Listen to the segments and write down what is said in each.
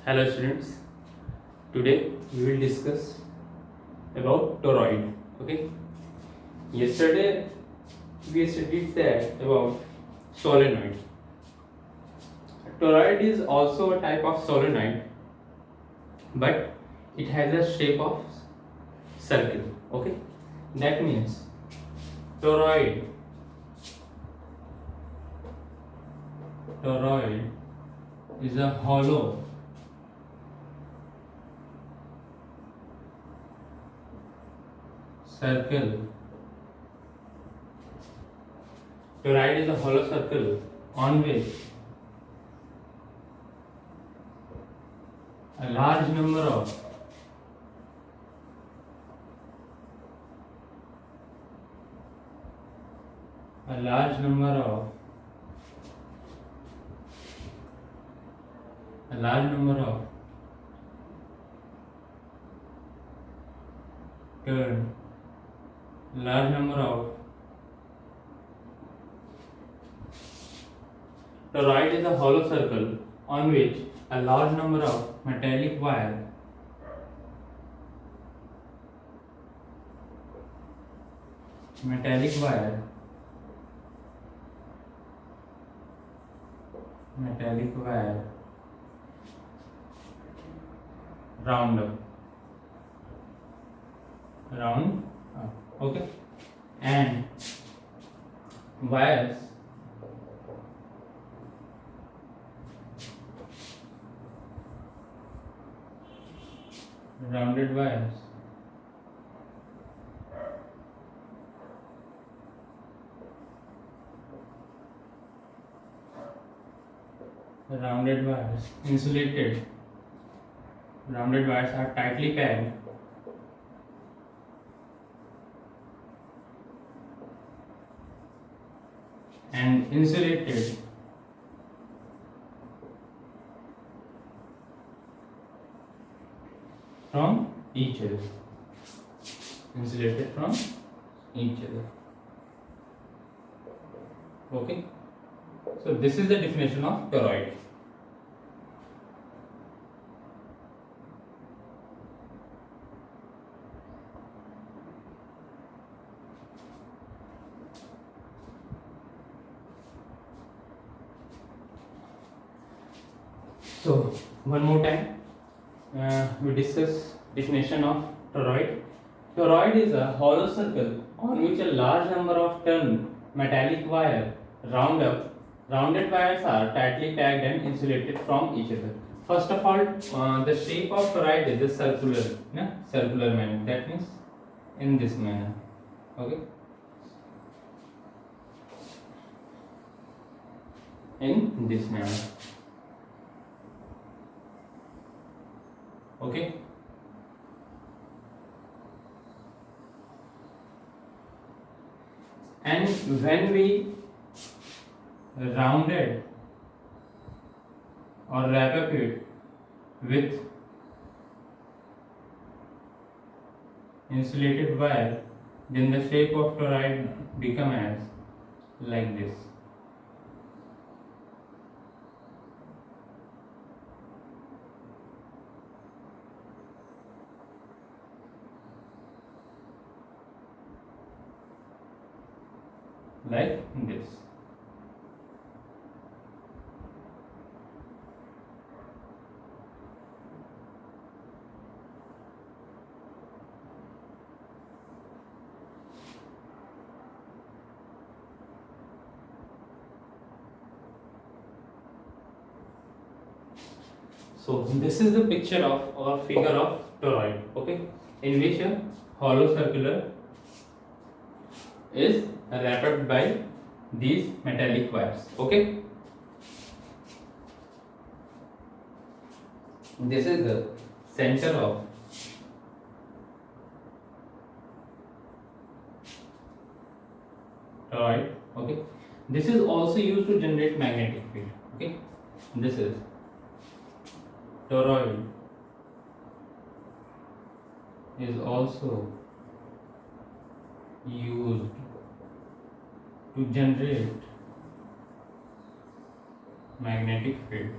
Hello students, today we will discuss about toroid. Okay, yesterday we studied that about solenoid. Toroid is also a type of solenoid, but it has a shape of circle. Okay, that means toroid toroid is a hollow circle. Toroid is a hollow circle on which a large number of a large number of a large number of turn large number of toroid is a hollow circle on which a large number of metallic wire metallic wire metallic wire round up, okay, and wires rounded wires rounded wires insulated rounded wires are tightly packed and insulated from each other. Insulated from each other. Okay. So this is the definition of toroid. So one more time, we discuss definition of toroid. Toroid is a hollow circle on which a large number of turn metallic wire rounded wires are tightly packed and insulated from each other. First of all, the shape of toroid is a circular manner. That means in this manner. Okay. In this manner. Okay. And when we rounded or wrap up it with insulated wire, then the shape of toroid become as like this. Like this. So this is the picture of or figure of toroid, okay, in which a hollow circular is wrapped by these metallic wires. Okay, this is the center of toroid. Okay, this is also used to generate magnetic field. Okay, this is toroid is also used to generate magnetic field.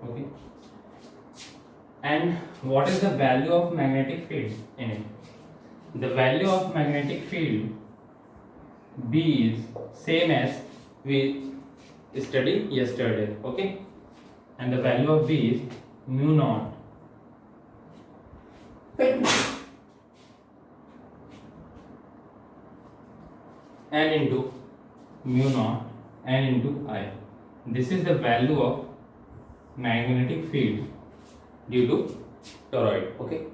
Okay. And what is the value of magnetic field in it? The value of magnetic field B is same as we studied yesterday. Okay. And the value of B is mu naught n into mu naught n into I. This is the value of magnetic field due to toroid. Okay.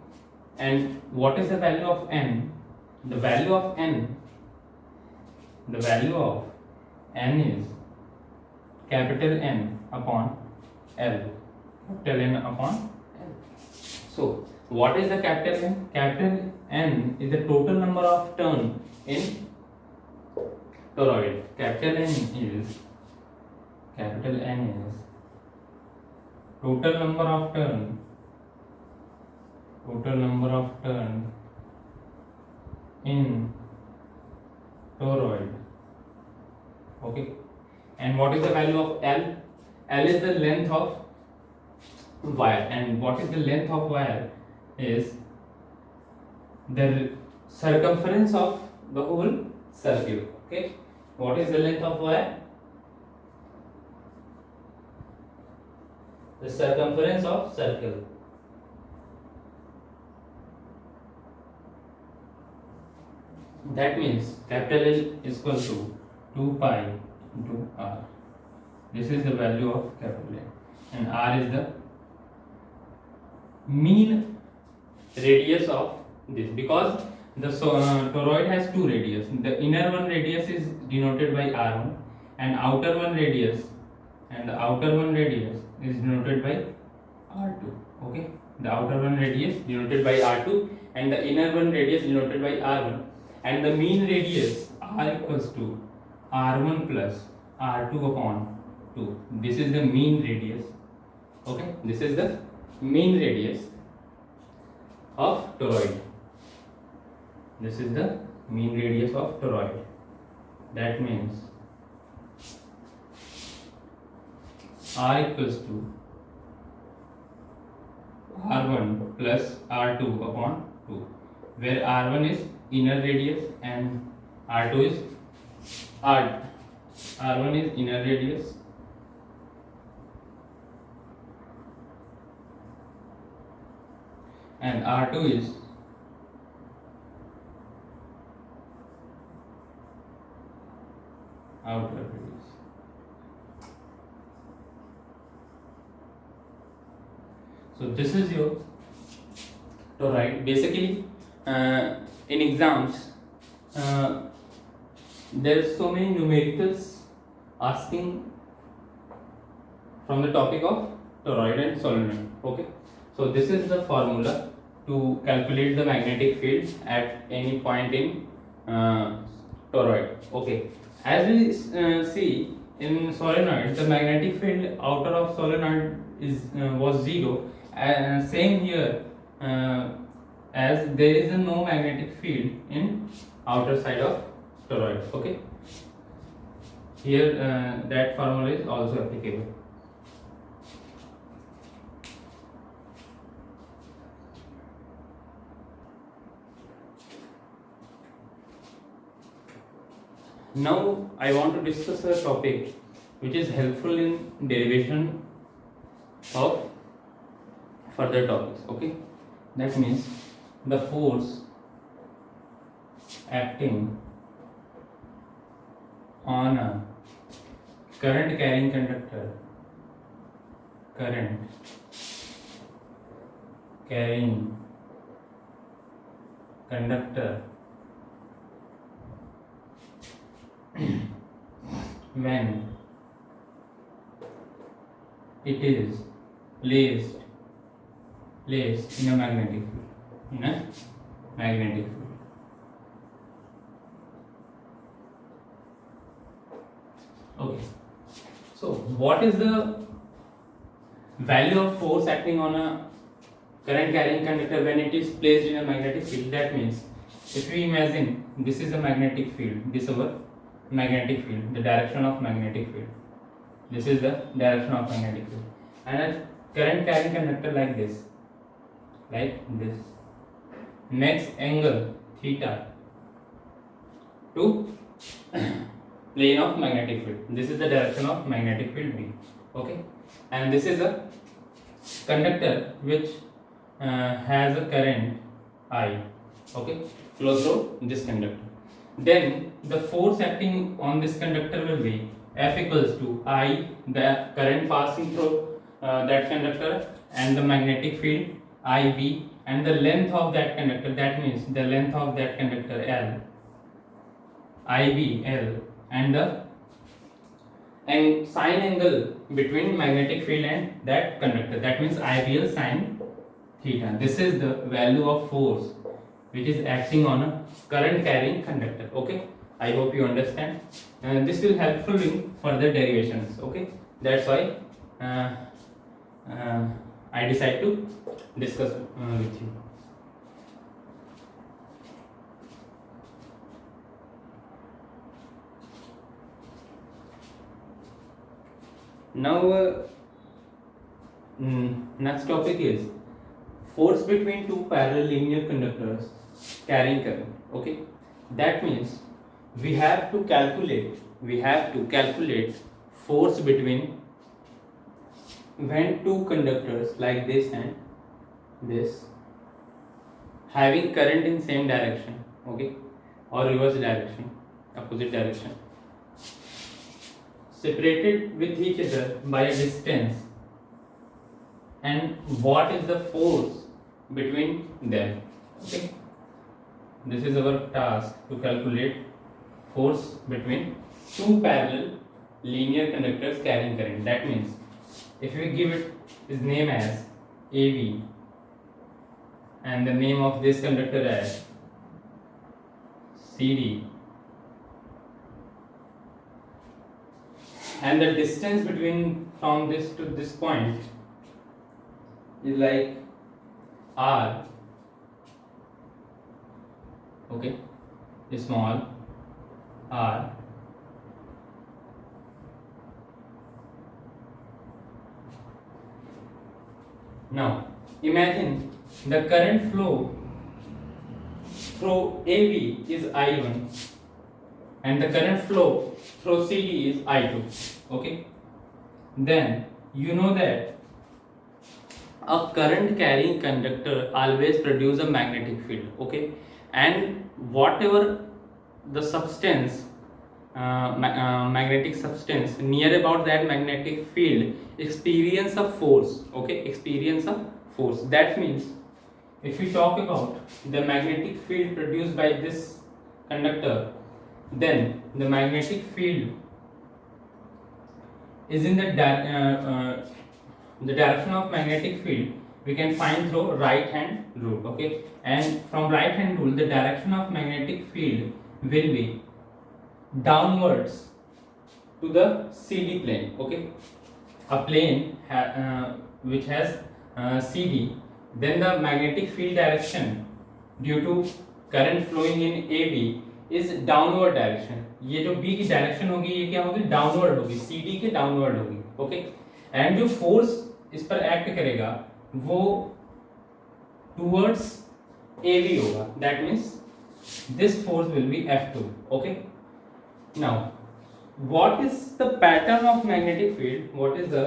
And what is the value of n? The value of n is capital N upon L. Capital N upon L. So, what is the capital N? Capital N is the total number of turn in toroid. Capital N is total number of turn in toroid. Okay. And what is the value of L? L is the length of wire, and what is the length of wire is the circumference of the whole circle. Okay. What is the length of wire? The circumference of circle. That means capital L is equal to 2 pi into R. This is the value of capital L, and R is the mean radius of this, because the toroid has two radius. The inner one radius is denoted by R1, and outer one radius is denoted by R2. Okay, the outer one radius denoted by R2 and the inner one radius denoted by R1, and the mean radius R equals to R1 plus R2 upon 2. This is the mean radius. Okay, this is the mean radius of toroid. This is the mean radius of toroid. That means R equals to R1 plus R2 upon 2, where R1 is inner radius and R1 is inner radius and R2 is outer radius. So this is your toroid. Basically, in exams, there are so many numericals asking from the topic of toroid and solenoid. Okay, so this is the formula to calculate the magnetic field at any point in toroid. Okay, as we see in solenoid, the magnetic field outer of solenoid is was 0. Same here, as there is no magnetic field in outer side of toroid. Okay, here that formula is also applicable. Now I want to discuss a topic which is helpful in derivation of further topics. Okay, that means the force acting on a current carrying conductor when it is placed in a magnetic field. Okay, so what is the value of force acting on a current carrying conductor when it is placed in a magnetic field? That means if we imagine this is a magnetic field, this is our magnetic field, the direction of magnetic field. This is the direction of magnetic field, and current carrying conductor like this, makes angle theta to plane of magnetic field. This is the direction of magnetic field B. Okay, and this is a conductor which has a current I. Okay, flow through this conductor. Then the force acting on this conductor will be F equals to I, the current passing through that conductor, and the magnetic field IB, and the length of that conductor, that means the length of that conductor L, IBL, and sine angle between magnetic field and that conductor, that means IBL sine theta. This is the value of force which is acting on a current carrying conductor. Okay, I hope you understand. This will helpful in further derivations. Okay, that's why I decide to discuss with you. Now next topic is force between two parallel linear conductors carrying current. Okay, that means we have to calculate force between when two conductors like this and this having current in same direction, okay, or reverse direction, opposite direction, separated with each other by a distance, and what is the force between them. Okay, this is our task, to calculate force between two parallel linear conductors carrying current. That means if we give it its name as AB and the name of this conductor as CD, and the distance between from this to this point is like R, okay, small r, now imagine the current flow through AB is I1 and the current flow through CD is I2. Okay, then you know that a current carrying conductor always produce a magnetic field. Okay, and whatever the substance magnetic substance near about that magnetic field experience a force. Okay, experience a force. That means if we talk about the magnetic field produced by this conductor, then the magnetic field is in the direction of magnetic field we can find through right hand rule. Okay, and from right hand rule the direction of magnetic field will be downwards to the CD plane. Okay, a plane which has CD, then the magnetic field direction due to current flowing in AB is downward direction. ये जो B की direction होगी ये क्या होगी, downward होगी, CD के downward होगी. ओके, एंड जो फोर्स इस पर एक्ट करेगा वो टूवर्ड्स AB होगा. That means this force will be F2. Okay, now what is the pattern of magnetic field? What is the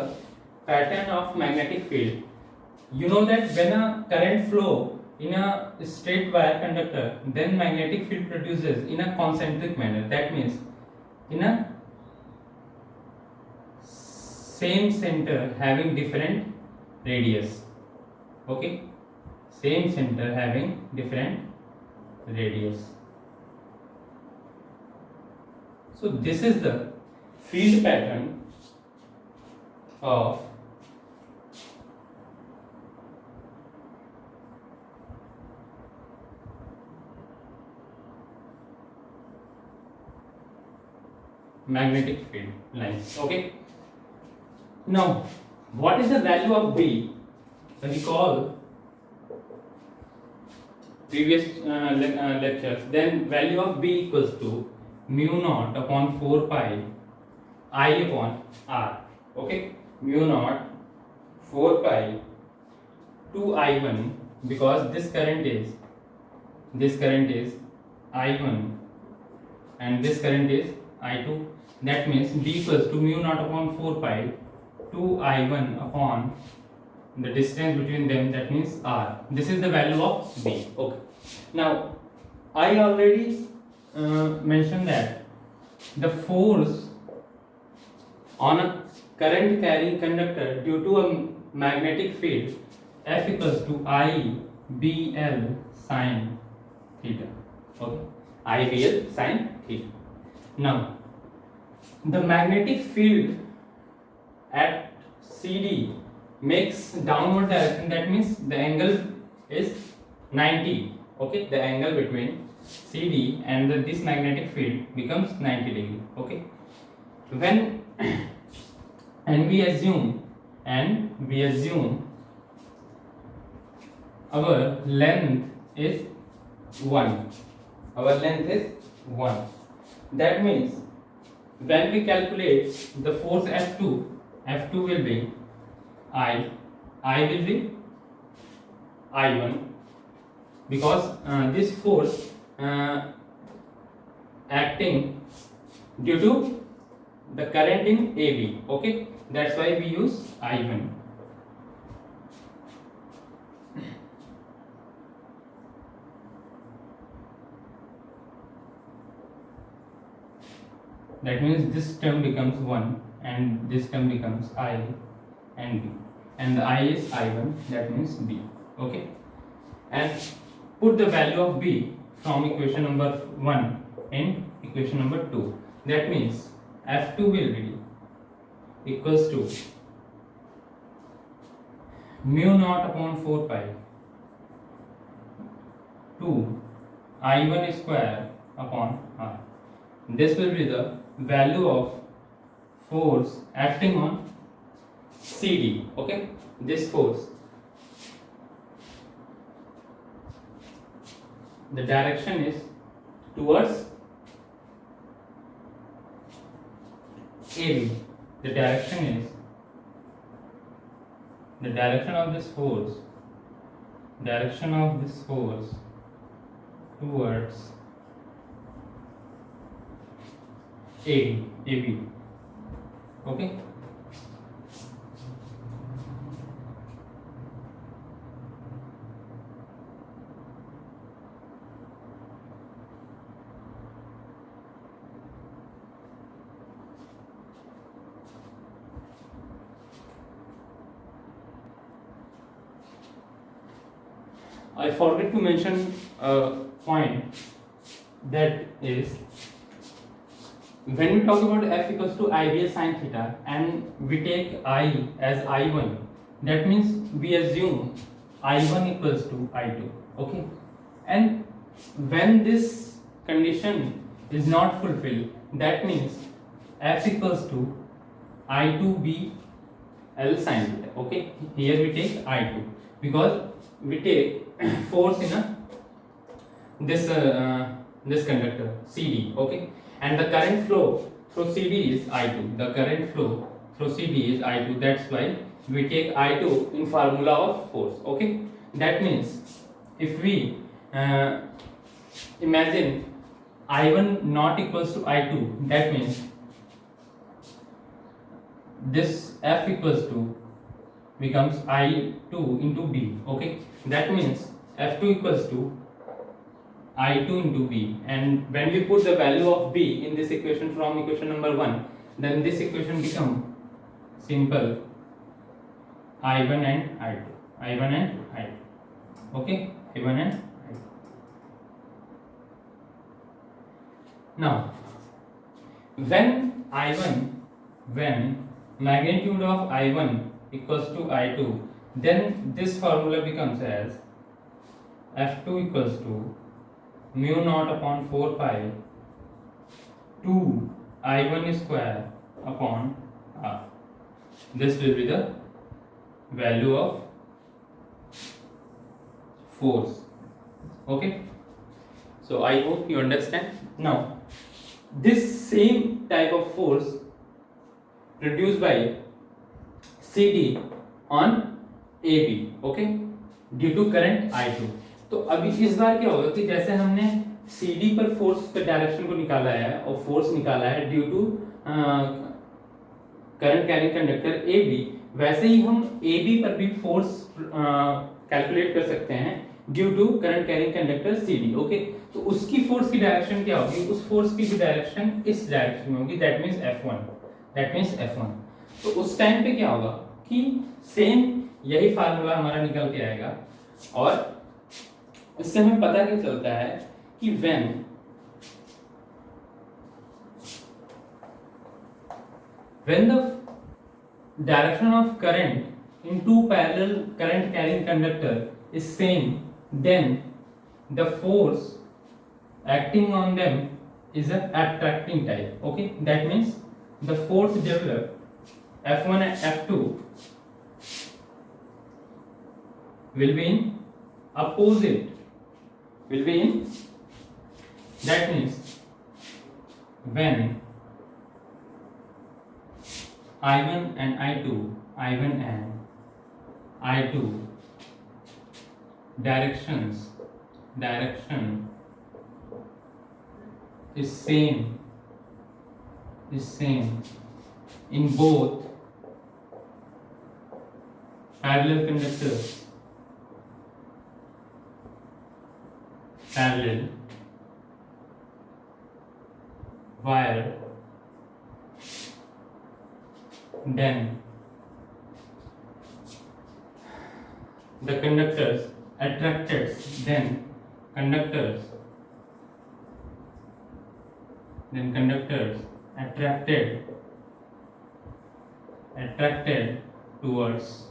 pattern of magnetic field? You know that when a current flow in a straight wire conductor, then magnetic field produces in a concentric manner. That means in a same center having different radius. Okay, same center having different radius. So this is the field pattern of magnetic field lines. Okay, now what is the value of B? Recall previous lectures. Then value of B equals to mu naught upon 4 pi I upon R. Okay, mu naught 4 pi to I1, because this current is I1 and this current is I2. That means B equals to mu naught upon 4 pi to I1 upon the distance between them, that means R. This is the value of B. Okay. Now I already mentioned that the force on a current carrying conductor due to a magnetic field F equals to IBL sin theta. Okay, IBL sin theta. Now the magnetic field at CD makes downward direction, that means the angle is 90. Okay, the angle between CD and this magnetic field becomes 90 degree. Okay, when and we assume our length is 1. Our length is 1. That means when we calculate the force F2 will be I will be I1, because this force acting due to the current in AB. Okay, that's why we use I1. That means this term becomes 1 and this term becomes I and B, and the I is I1, that means B. Okay, and put the value of B from equation number 1 in equation number 2. That means F2 will be equals to mu naught upon 4 pi to I1 square upon R. This will be the value of force acting on CD. Okay, this force, the direction is towards AB. The direction of this force towards AB. Okay, I forget to mention a point, that is when we talk about F equals to IBS sin theta and we take I as I1, that means we assume I1 equals to I2. Okay, and when this condition is not fulfilled, that means F equals to I2B L sin theta. Okay, here we take I2 because we take force in this conductor CD. Okay, and the current flow through CD is I2. The current flow through CD is I2. That's why we take I2 in formula of force. Okay, that means if we imagine I1 not equals to I2, that means this F equals to becomes I2 into B. Okay, that means F2 equals to I2 into B, and when we put the value of B in this equation from equation number 1, then this equation become simple I1 and I2. Okay, I1 and I2. Now when magnitude of I1 equals to I2, then this formula becomes as F2 equals to mu naught upon 4 pi 2 I1 square upon R. This will be the value of force. Okay, so I hope you understand. Now this same type of force produced by CD on AB, okay, due to current I2। तो अभी इस बार क्या होगा कि जैसे हमने CD पर force के डायरेक्शन को निकाला है और फोर्स निकाला है due to current carrying conductor AB, वैसे ही हम AB पर भी फोर्स कैलकुलेट कर सकते हैं due to current carrying conductor CD, okay. तो उसकी फोर्स की डायरेक्शन क्या होगी, उस फोर्स की भी डायरेक्शन इस डायरेक्शन में होगी, that means F1, that means F1। तो उस टाइम पे क्या होगा कि सेम यही फार्मूला हमारा निकल के आएगा, और इससे हमें पता क्या चलता है कि when the direction of current in two parallel current carrying conductor is same, then the force acting on them is an attracting type, okay, that means the force developed F1 and F2 will be in opposite, will be in, that means when I1 and I2, I1 and I2 direction is same in both parallel conductors, parallel wire, then the conductors attracted, then conductors attracted towards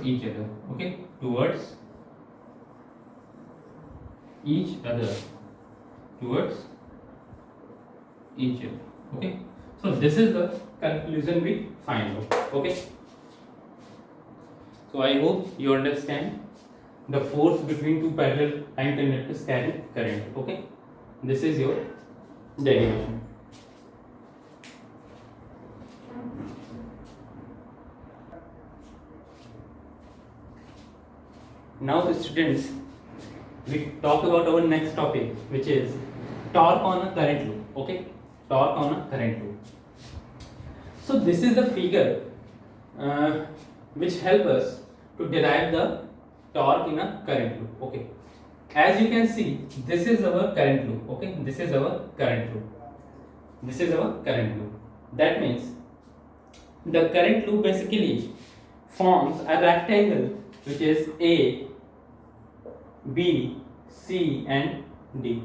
each other, okay, towards each other, okay. So this is the conclusion we find out, okay. So I hope you understand the force between two parallel line conductors carrying current, okay. This is your derivation. Now students, we talk about our next topic, which is torque on a current loop, okay, torque on a current loop. So this is the figure which help us to derive the torque in a current loop, okay. As you can see, this is our current loop, okay, this is our current loop. That means the current loop basically forms a rectangle which is A, B, C and D.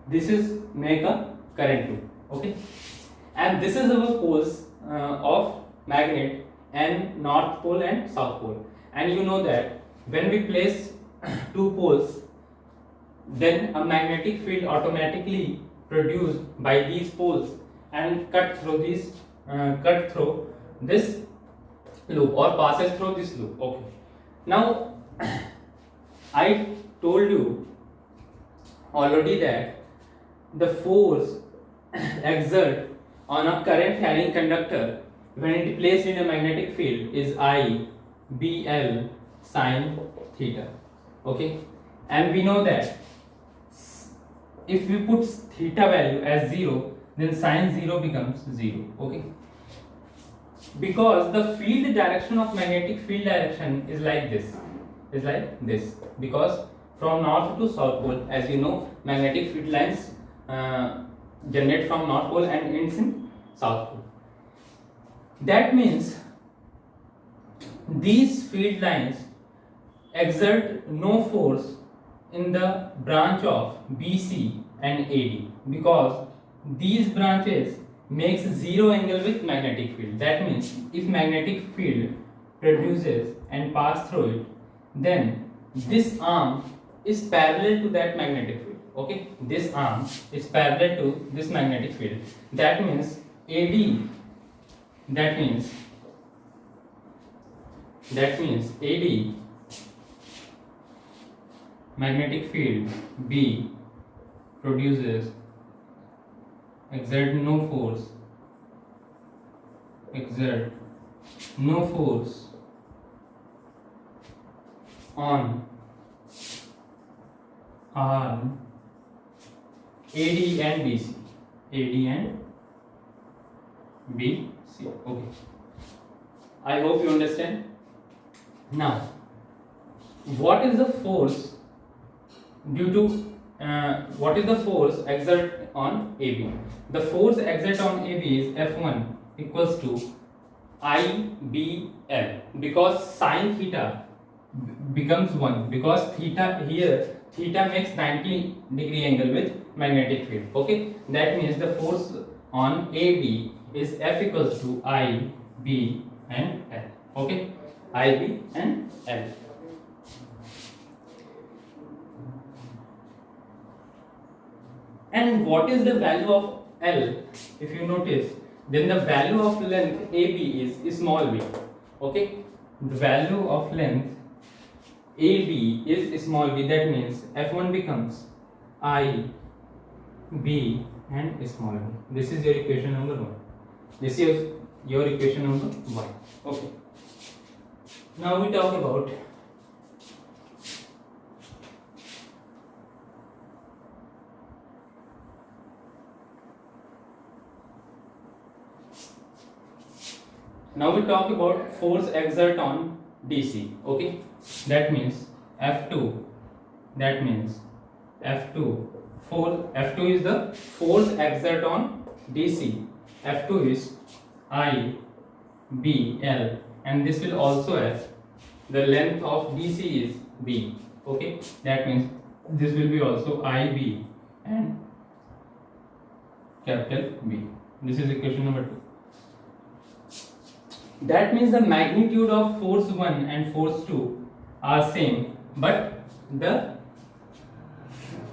This is make a current loop, okay, and this is our poles of magnet and north pole and south pole. And you know that when we place two poles, then a magnetic field automatically produced by these poles and cut through this loop or passes through this loop, okay. Now I told you already that the force exert on a current carrying conductor when it placed in a magnetic field is I BL sin theta, okay. And we know that if we put theta value as 0, then sin 0 becomes 0, okay. Because the field direction of magnetic field direction is like this, because from north to south pole, as you know, magnetic field lines generate from north pole and ends in south pole. That means these field lines exert no force in the branch of BC and AD, because these branches makes zero angle with magnetic field. That means if magnetic field produces and pass through it, then this arm is parallel to that magnetic field, okay. This arm is parallel to this magnetic field. That means AD, that means AD magnetic field B produces exert no force no force on arm AD and BC. AD and BC. Okay. I hope you understand. Now, what is the force due to what is the force exert on AB? The force exert on AB is F1 equals to IBL, because sine theta becomes 1, because theta here, theta makes 90-degree angle with magnetic field. Okay, that means the force on AB is F equals to I, B and L. Okay, I, B and L. And what is the value of L? If you notice, then the value of length AB is small b. Okay, the value of length AB is small b. That means F1 becomes I, B and small b. This is your equation number 1. This is your equation number 1. Okay. Now we talk about force exert on DC. Okay, that means F2. That means F2. F2 is the force exert on DC. F2 is I, B, L, and this will also have the length of DC is B. Okay, that means this will be also IB and capital B. This is equation number 2. That means the magnitude of force 1 and force 2 are same, but the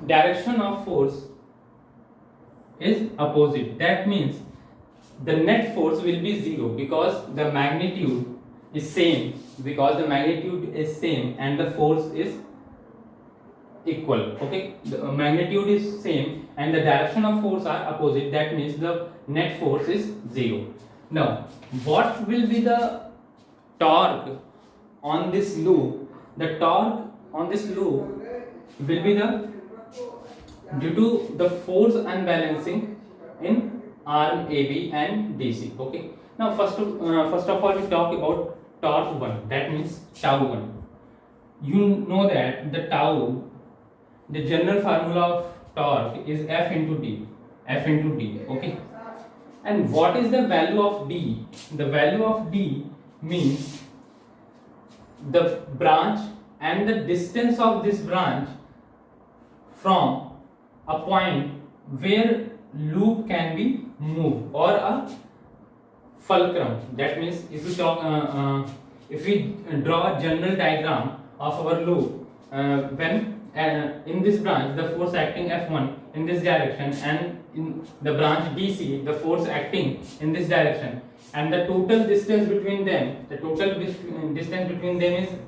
direction of force is opposite. That means the net force will be 0, because the magnitude is same, and the force is equal. Okay, the magnitude is same and the direction of force are opposite. That means the net force is 0. Now, what will be the torque on this loop? The torque on this loop will be due to the force unbalancing in arm AB and DC. Okay. Now, first of all, we talk about torque 1. That means tau 1. You know that the general formula of torque is F into D. Okay. And what is the value of D? The value of D means the branch and the distance of this branch from a point where loop can be moved, or a fulcrum. That means if we draw a general diagram of our loop, when in this branch the force acting F1 in this direction, and in the branch DC the force acting in this direction, and the total distance between them is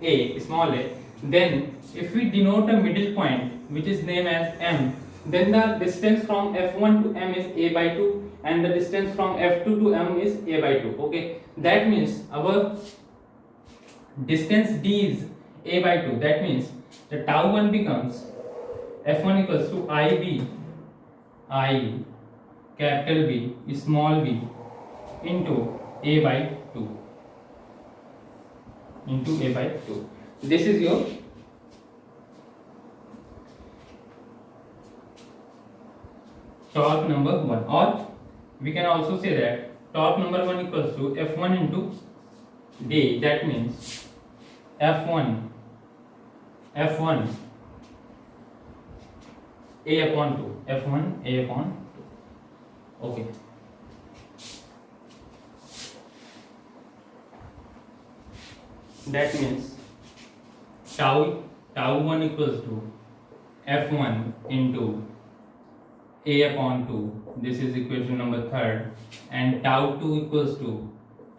a, small a. Then if we denote a middle point which is named as M, then the distance from F1 to M is a by 2 and the distance from F2 to M is a by 2. Okay, that means our distance D is a by 2. That means the tau 1 becomes F1 equals to IB, I capital B small b into a by 2 This is your torque number 1, or we can also say that torque number 1 equals to F1 into D. That means F1 A upon 2. F1 A upon 2. Okay. That means tau 1 equals to F1 into A upon 2. This is equation number 3rd. And tau 2 equals to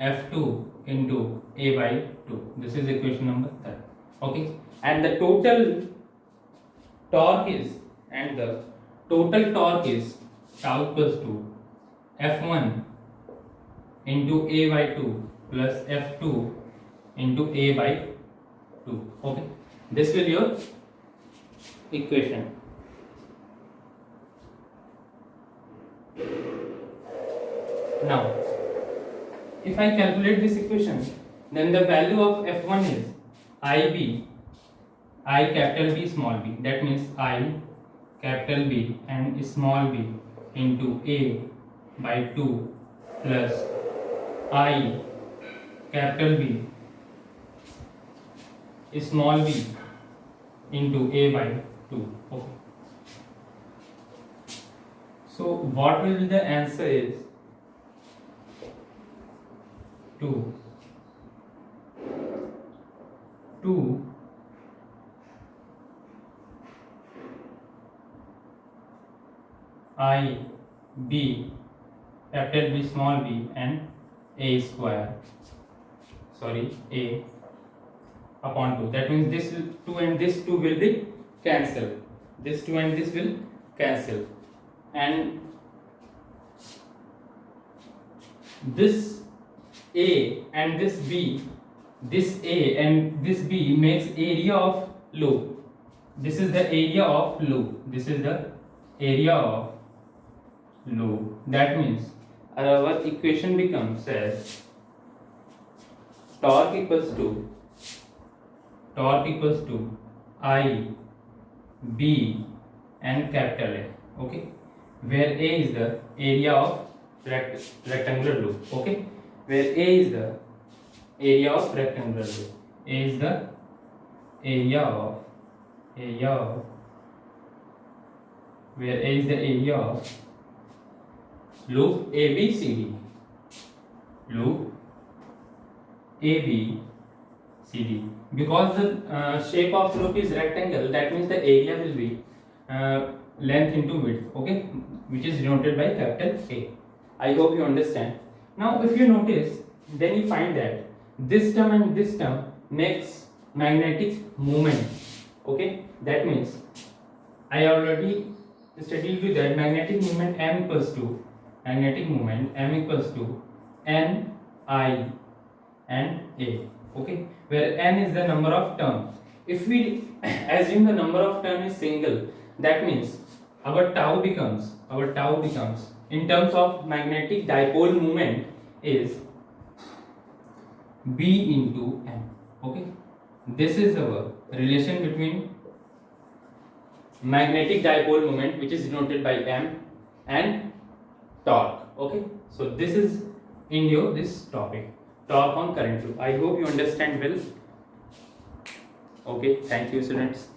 F2 into A by 2. This is equation number 3rd. Okay. And the total torque is tau equals to F1 into A by 2 plus F2 into A by 2. Okay, this will your equation. Now if I calculate this equation, then the value of F1 is IB, I capital B small b, that means I capital B and small b into A by 2 plus I capital B small b into A by 2. Okay. So what will be the answer is 2 I B capital B small b and A square, sorry, A upon 2. That means this 2 and this 2 will be cancelled. This 2 and this will cancel, and this A and this B, this A and this B makes area of loop. This is the area of loop. This is the area of loop. That means our equation becomes as torque equals to I, B and capital A. Okay, where A is the area of rectangular loop. Okay, where A is the area of rectangular loop. A is the area of where A is the area of loop ABCD. Loop ABCD. Because the shape of loop is rectangle, that means the area will be length into width. Okay, which is denoted by capital A. I hope you understand. Now if you notice, then you find that this term and this term makes magnetic moment. Okay, that means I already studied with that magnetic moment M equals to N, I and A. Okay, where N is the number of turns. If we assume the number of turns is single, that means our tau becomes in terms of magnetic dipole moment is B into M. Okay, this is our relation between magnetic dipole moment, which is denoted by M, and torque. Okay, so this is in your this topic, torque on current loop. I hope you understand well. Okay, thank you students.